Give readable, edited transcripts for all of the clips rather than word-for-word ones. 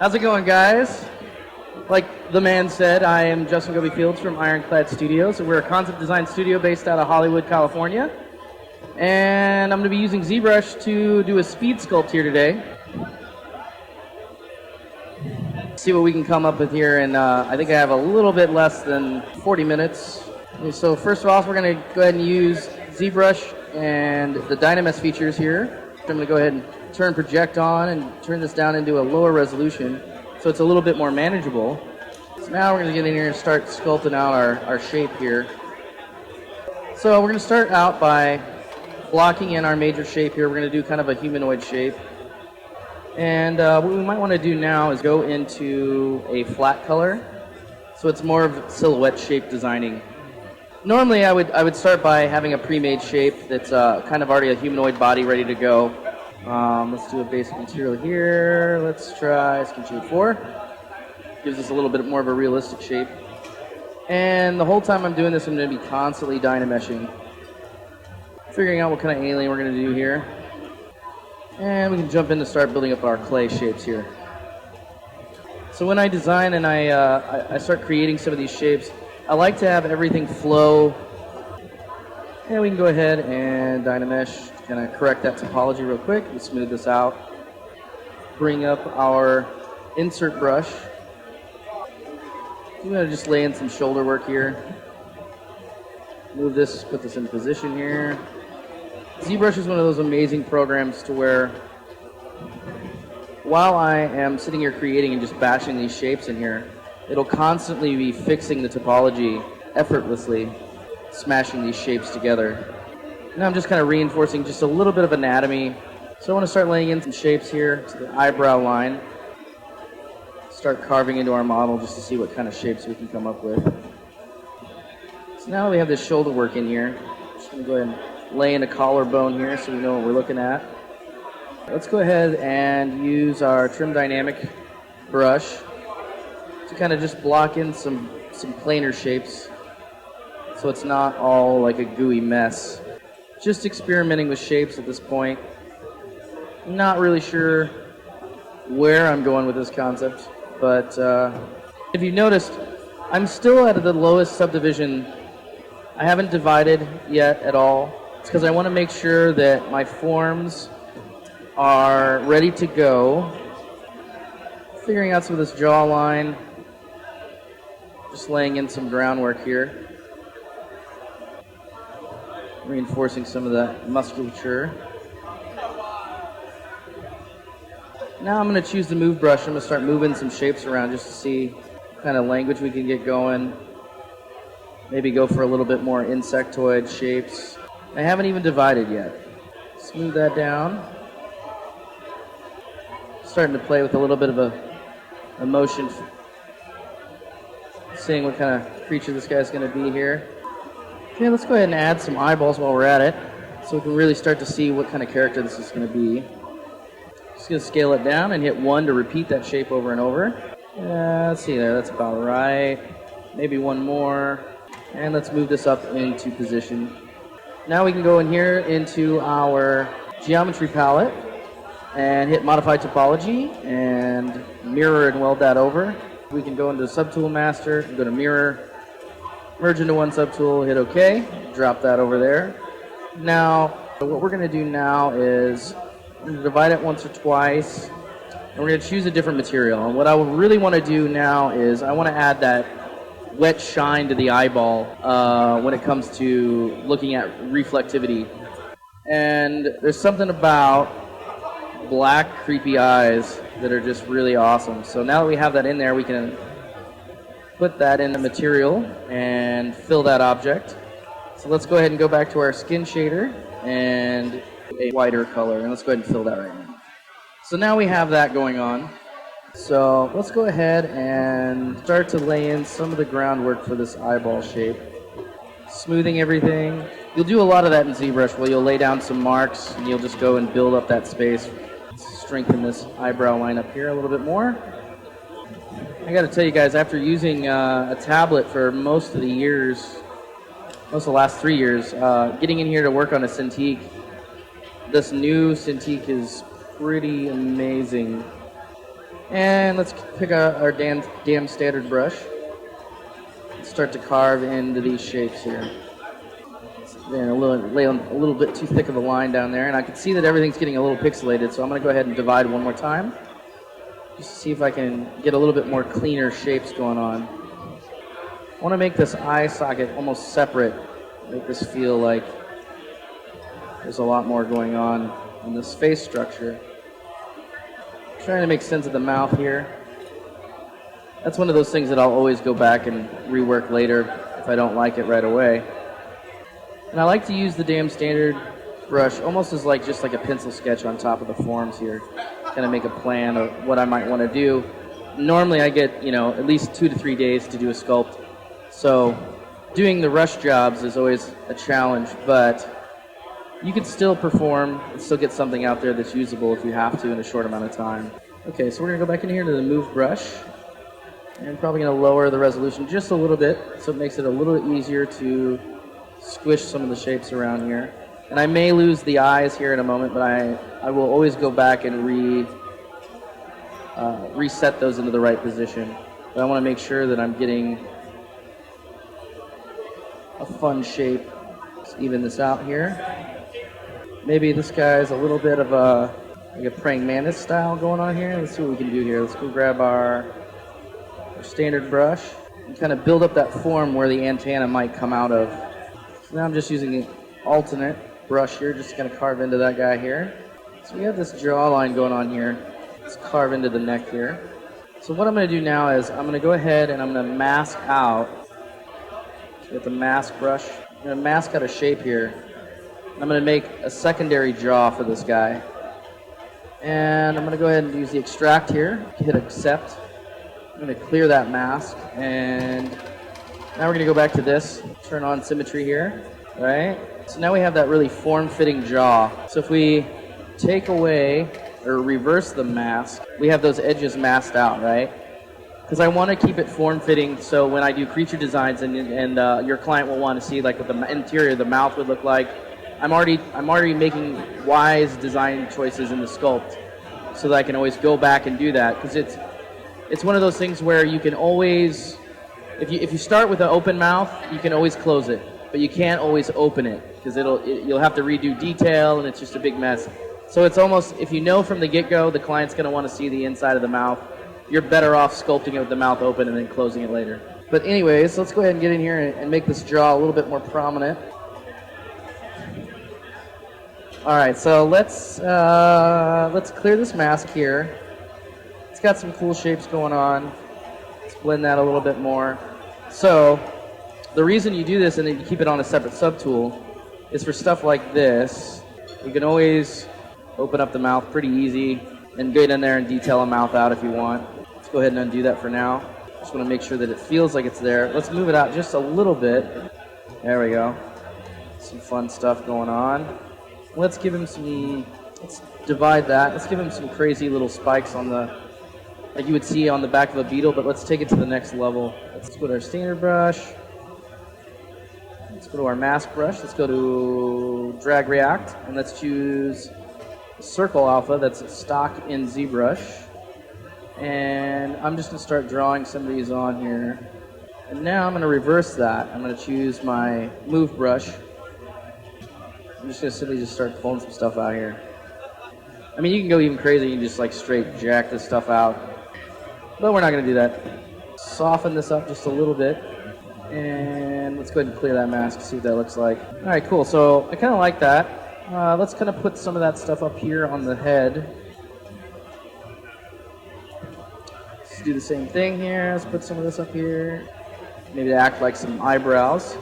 How's it going, guys? Like the man said, I am Justin Goby Fields from Ironclad Studios. We're a concept design studio based out of Hollywood, California. And I'm going to be using ZBrush to do a speed sculpt here today. See what we can come up with here, and I think I have a little bit less than 40 minutes. And so first of all, we're going to go ahead and use ZBrush and the Dynamesh features here. I'm going to go ahead and turn project on and turn this down into a lower resolution so it's a little bit more manageable. So now we're going to get in here and start sculpting out our shape here. So we're going to start out by blocking in our major shape here. We're going to do kind of a humanoid shape. And what we might want to do now is go into a flat color, so it's more of silhouette shape designing. Normally I would start by having a pre-made shape that's kind of already a humanoid body ready to go. Let's do a basic material here. Let's try Skin Shade 4. Gives us a little bit more of a realistic shape. And the whole time I'm doing this, I'm going to be constantly dynameshing, figuring out what kind of alien we're going to do here. And we can jump in to start building up our clay shapes here. So when I design and I start creating some of these shapes, I like to have everything flow. And we can go ahead and Dynamesh, kind of correct that topology real quick and smooth this out. Bring up our insert brush. I'm going to just lay in some shoulder work here. Move this, put this in position here. ZBrush is one of those amazing programs to where while I am sitting here creating and just bashing these shapes in here, it'll constantly be fixing the topology effortlessly, smashing these shapes together. Now I'm just kind of reinforcing just a little bit of anatomy. So I want to start laying in some shapes here to the eyebrow line. Start carving into our model just to see what kind of shapes we can come up with. So now we have this shoulder work in here. Just going to go ahead and lay in a collarbone here so we know what we're looking at. Let's go ahead and use our trim dynamic brush to kind of just block in some planar shapes so it's not all like a gooey mess. Just experimenting with shapes at this point. Not really sure where I'm going with this concept, but if you've noticed, I'm still at the lowest subdivision. I haven't divided yet at all. It's because I want to make sure that my forms are ready to go. Figuring out some of this jawline. Just laying in some groundwork here. Reinforcing some of the musculature. Now I'm going to choose the move brush. I'm going to start moving some shapes around just to see what kind of language we can get going. Maybe go for a little bit more insectoid shapes. I haven't even divided yet. Smooth that down. Starting to play with a little bit of a motion. Seeing what kind of creature this guy's going to be here. Okay, let's go ahead and add some eyeballs while we're at it, so we can really start to see what kind of character this is going to be. Just going to scale it down and hit 1 to repeat that shape over and over. Let's see there, that's about right. Maybe one more. And let's move this up into position. Now we can go in here into our geometry palette and hit modify topology and mirror and weld that over. We can go into subtool master, go to mirror, merge into one subtool, hit OK, drop that over there. Now, what we're going to do now is we're going to divide it once or twice, and we're going to choose a different material. And what I really want to do now is I want to add that wet shine to the eyeball when it comes to looking at reflectivity. And there's something about black, creepy eyes that are just really awesome. So now that we have that in there, we can put that in the material and fill that object. So let's go ahead and go back to our skin shader and a whiter color, and let's go ahead and fill that right now. So now we have that going on. So let's go ahead and start to lay in some of the groundwork for this eyeball shape. Smoothing everything. You'll do a lot of that in ZBrush where you'll lay down some marks and you'll just go and build up that space. Strengthen this eyebrow line up here a little bit more. I got to tell you guys, after using a tablet for most of the years, most of the last 3 years, getting in here to work on a Cintiq, this new Cintiq is pretty amazing. And let's pick our damn standard brush. Start to carve into these shapes here. Lay a little bit too thick of a line down there, and I can see that everything's getting a little pixelated, so I'm going to go ahead and divide one more time. Just to see if I can get a little bit more cleaner shapes going on. I want to make this eye socket almost separate. Make this feel like there's a lot more going on in this face structure. Trying to make sense of the mouth here. That's one of those things that I'll always go back and rework later if I don't like it right away. And I like to use the damn standard brush almost as just like a pencil sketch on top of the forms here. Kind of make a plan of what I might want to do. Normally I get, at least 2 to 3 days to do a sculpt. So doing the rush jobs is always a challenge, but you can still perform and still get something out there that's usable if you have to in a short amount of time. Okay, so we're going to go back in here to the move brush. And probably going to lower the resolution just a little bit so it makes it a little bit easier to squish some of the shapes around here. And I may lose the eyes here in a moment, but I will always go back and reset those into the right position. But I want to make sure that I'm getting a fun shape. Let's even this out here. Maybe this guy's a little bit of a praying mantis style going on here. Let's see what we can do here. Let's go grab our standard brush and kind of build up that form where the antenna might come out of. So now I'm just using the alternate brush here, just to kind of carve into that guy here. So we have this jawline going on here. Let's carve into the neck here. So what I'm going to do now is I'm going to go ahead and I'm going to mask out with the mask brush. I'm going to mask out a shape here. I'm going to make a secondary jaw for this guy. And I'm going to go ahead and use the extract here, hit accept. I'm going to clear that mask, and now we're going to go back to this, turn on symmetry here, right? So now we have that really form-fitting jaw. So if we take away or reverse the mask, we have those edges masked out, right? Because I want to keep it form-fitting, so when I do creature designs and your client will want to see what the interior of the mouth would look like, I'm already making wise design choices in the sculpt, so that I can always go back and do that, because it's one of those things where you can always, if you start with an open mouth, you can always close it, but you can't always open it because you'll have to redo detail and it's just a big mess. So it's almost, if you know from the get-go the client's going to want to see the inside of the mouth, you're better off sculpting it with the mouth open and then closing it later. But anyways, let's go ahead and get in here and make this jaw a little bit more prominent. All right, so let's clear this mask here. It's got some cool shapes going on. Let's blend that a little bit more. So the reason you do this and then you keep it on a separate subtool is for stuff like this. You can always open up the mouth pretty easy and get in there and detail a mouth out if you want. Let's go ahead and undo that for now. Just want to make sure that it feels like it's there. Let's move it out just a little bit. There we go. Some fun stuff going on. Let's give him some, let's divide that. Let's give him some crazy little spikes on the, like you would see on the back of a beetle, but let's take it to the next level. Let's go to our standard brush. Let's go to our mask brush. Let's go to drag react, and let's choose circle alpha that's stock in ZBrush. And I'm just going to start drawing some of these on here. And now I'm going to reverse that. I'm going to choose my move brush. I'm just going to simply just start pulling some stuff out here. I mean, you can go even crazy. You can just like straight jack this stuff out. But we're not going to do that. Soften this up just a little bit. And let's go ahead and clear that mask, see what that looks like. All right, cool. So I kind of like that. Let's kind of put some of that stuff up here on the head. Let's do the same thing here. Let's put some of this up here. Maybe to act like some eyebrows.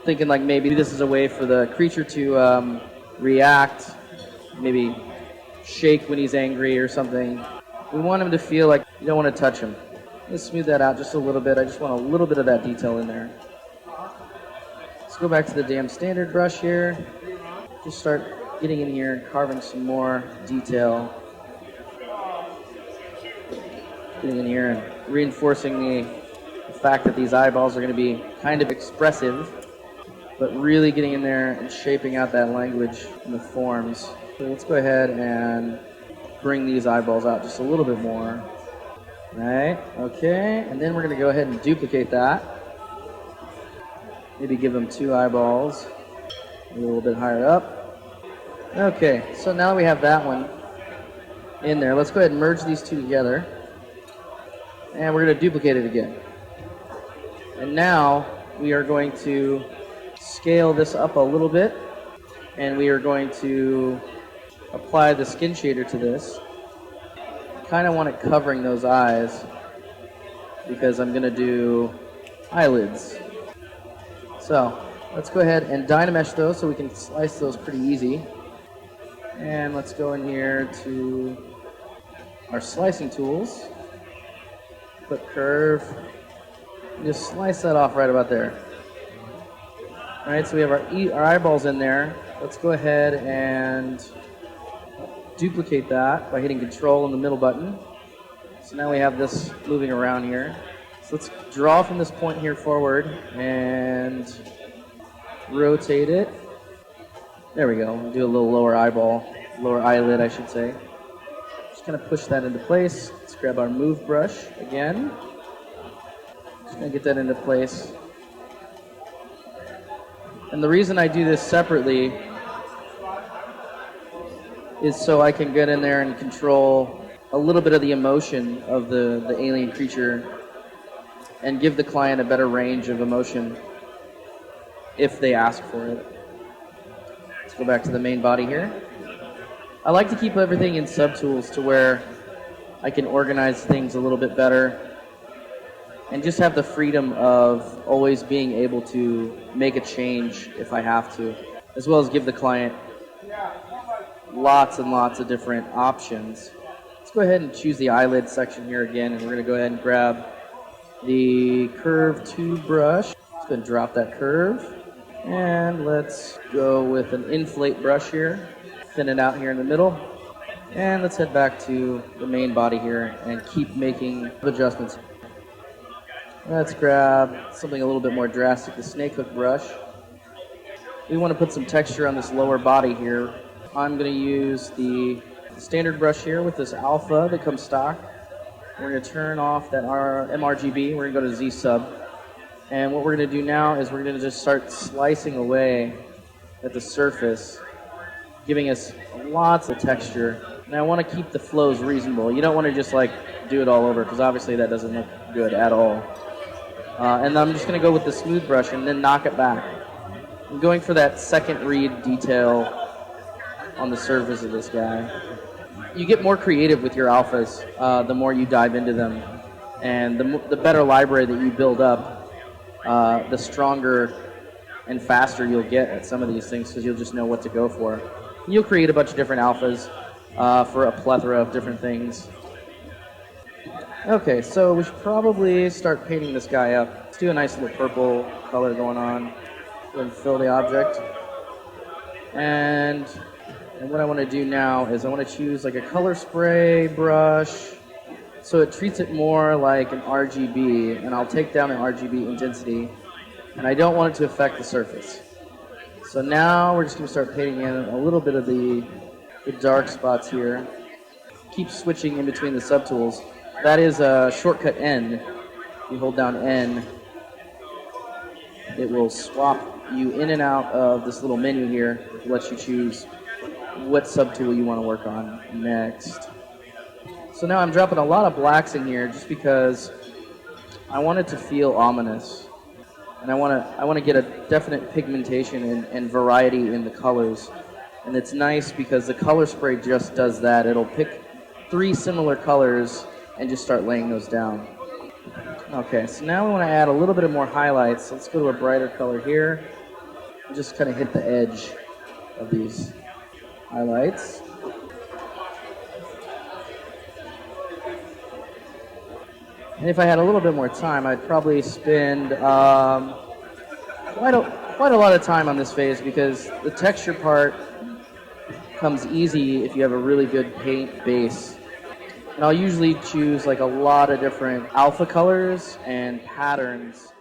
Thinking like maybe this is a way for the creature to react, maybe shake when he's angry or something. We want him to feel like you don't want to touch him. Let's smooth that out just a little bit. I just want a little bit of that detail in there. Let's go back to the damn standard brush here. Just start getting in here and carving some more detail. Getting in here and reinforcing the fact that these eyeballs are going to be kind of expressive, but really getting in there and shaping out that language and the forms. So let's go ahead and bring these eyeballs out just a little bit more. Right, okay, and then we're going to go ahead and duplicate that. Maybe give them 2 eyeballs, a little bit higher up. Okay, so now that we have that one in there, let's go ahead and merge these 2 together. And we're going to duplicate it again. And now we are going to scale this up a little bit, and we are going to apply the skin shader to this. Kind of want it covering those eyes because I'm going to do eyelids. So let's go ahead and Dynamesh those so we can slice those pretty easy. And let's go in here to our slicing tools. Put curve. And just slice that off right about there. Alright, so we have our eyeballs in there. Let's go ahead and duplicate that by hitting Control and the middle button. So now we have this moving around here. So let's draw from this point here forward and rotate it. There we go. We'll do a little lower eyelid, I should say. Just kind of push that into place. Let's grab our move brush again. Just going to get that into place. And the reason I do this separately is so I can get in there and control a little bit of the emotion of the alien creature and give the client a better range of emotion if they ask for it. Let's go back to the main body here. I like to keep everything in subtools to where I can organize things a little bit better and just have the freedom of always being able to make a change if I have to, as well as give the client lots and lots of different options. Let's go ahead and choose the eyelid section here again, and we're going to go ahead and grab the curve 2 brush. Let's go ahead and drop that curve, and let's go with an inflate brush here, thin it out here in the middle, and let's head back to the main body here and keep making adjustments. Let's grab something a little bit more drastic, the snake hook brush. We want to put some texture on this lower body here. I'm going to use the standard brush here with this alpha that comes stock. We're going to turn off that MRGB. We're going to go to Z sub. And what we're going to do now is we're going to just start slicing away at the surface, giving us lots of texture. And I want to keep the flows reasonable. You don't want to just like do it all over because obviously that doesn't look good at all. And I'm just going to go with the smooth brush and then knock it back. I'm going for that second read detail on the surface of this guy. You get more creative with your alphas the more you dive into them, and the better library that you build up, the stronger and faster you'll get at some of these things because you'll just know what to go for. And you'll create a bunch of different alphas for a plethora of different things. Okay, so we should probably start painting this guy up. Let's do a nice little purple color going on. Go ahead and fill the object. And what I want to do now is I want to choose like a color spray brush so it treats it more like an RGB, and I'll take down the RGB intensity, and I don't want it to affect the surface. So now we're just going to start painting in a little bit of the dark spots here. Keep switching in between the subtools. That is a shortcut N. You hold down N, it will swap you in and out of this little menu here. It lets you choose what subtool you want to work on next. So now I'm dropping a lot of blacks in here just because I want it to feel ominous, and I want to get a definite pigmentation and variety in the colors. And it's nice because the color spray just does that. It'll pick 3 similar colors and just start laying those down. Okay, so now we want to add a little bit of more highlights. Let's go to a brighter color here and just kind of hit the edge of these highlights. And if I had a little bit more time, I'd probably spend quite a lot of time on this phase because the texture part comes easy if you have a really good paint base. And I'll usually choose like a lot of different alpha colors and patterns